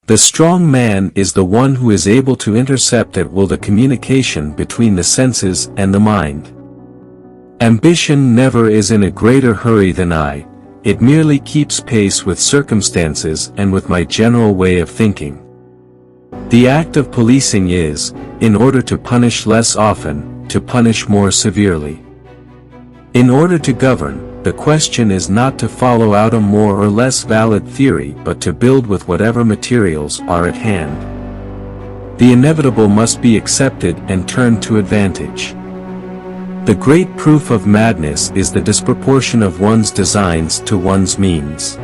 The strong man is the one who is able to intercept at will the communication between the senses and the mind. Ambition never is in a greater hurry than I, it merely keeps pace with circumstances and with my general way of thinking. The act of policing is, in order to punish less often, to punish more severely. In order to govern, the question is not to follow out a more or less valid theory but to build with whatever materials are at hand. The inevitable must be accepted and turned to advantage. The great proof of madness is the disproportion of one's designs to one's means.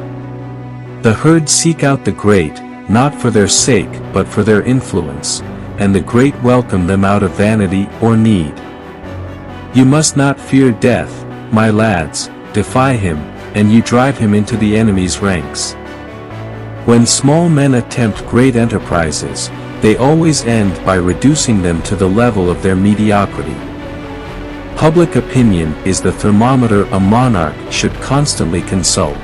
The herd seek out the great, not for their sake but for their influence, and the great welcome them out of vanity or need. You must not fear death, my lads, defy him, and you drive him into the enemy's ranks. When small men attempt great enterprises, they always end by reducing them to the level of their mediocrity. Public opinion is the thermometer a monarch should constantly consult.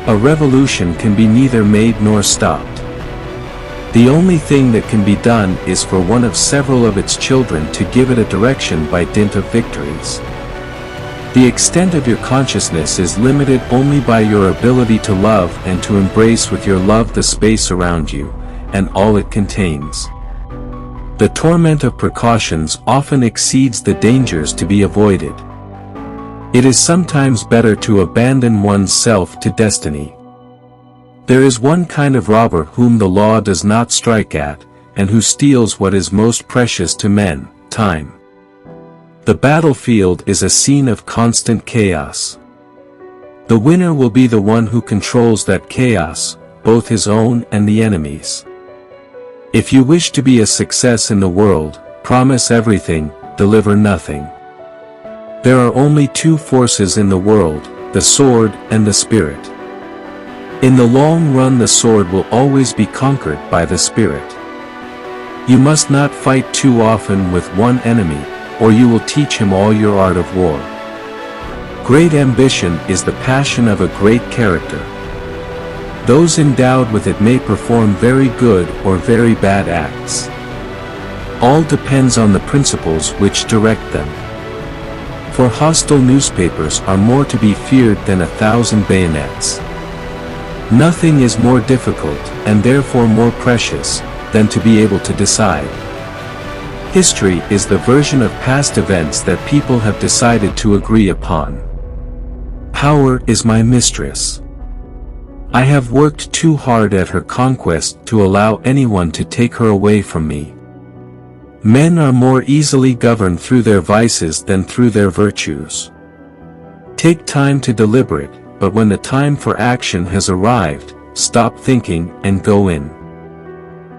A revolution can be neither made nor stopped. The only thing that can be done is for one of several of its children to give it a direction by dint of victories. The extent of your consciousness is limited only by your ability to love and to embrace with your love the space around you, and all it contains. The torment of precautions often exceeds the dangers to be avoided. It is sometimes better to abandon one's self to destiny. There is one kind of robber whom the law does not strike at, and who steals what is most precious to men, time. The battlefield is a scene of constant chaos. The winner will be the one who controls that chaos, both his own and the enemy's. If you wish to be a success in the world, promise everything, deliver nothing. There are only two forces in the world, the sword and the spirit. In the long run the sword will always be conquered by the spirit. You must not fight too often with one enemy, or you will teach him all your art of war. Great ambition is the passion of a great character. Those endowed with it may perform very good or very bad acts. All depends on the principles which direct them. For hostile newspapers are more to be feared than 1,000 bayonets. Nothing is more difficult, and therefore more precious, than to be able to decide. History is the version of past events that people have decided to agree upon. Power is my mistress. I have worked too hard at her conquest to allow anyone to take her away from me. Men are more easily governed through their vices than through their virtues. Take time to deliberate, but when the time for action has arrived, stop thinking and go in.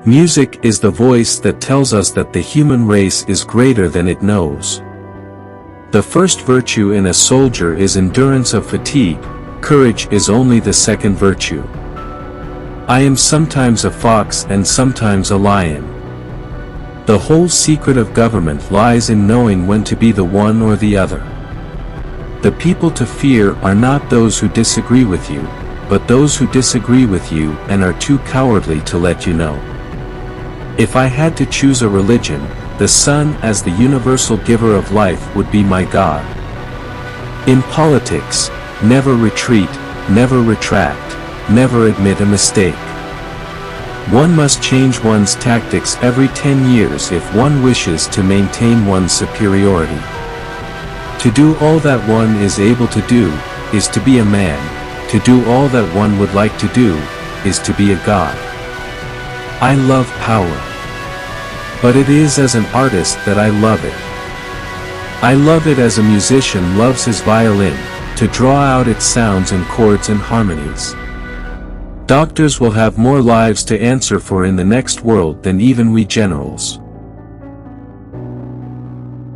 Music is the voice that tells us that the human race is greater than it knows. The first virtue in a soldier is endurance of fatigue, courage is only the second virtue. I am sometimes a fox and sometimes a lion. The whole secret of government lies in knowing when to be the one or the other. The people to fear are not those who disagree with you, but those who disagree with you and are too cowardly to let you know. If I had to choose a religion, the sun as the universal giver of life would be my God. In politics, never retreat, never retract, never admit a mistake. One must change one's tactics every 10 years if one wishes to maintain one's superiority. To do all that one is able to do, is to be a man. To do all that one would like to do, is to be a god. I love power. But it is as an artist that I love it. I love it as a musician loves his violin, to draw out its sounds and chords and harmonies. Doctors will have more lives to answer for in the next world than even we generals.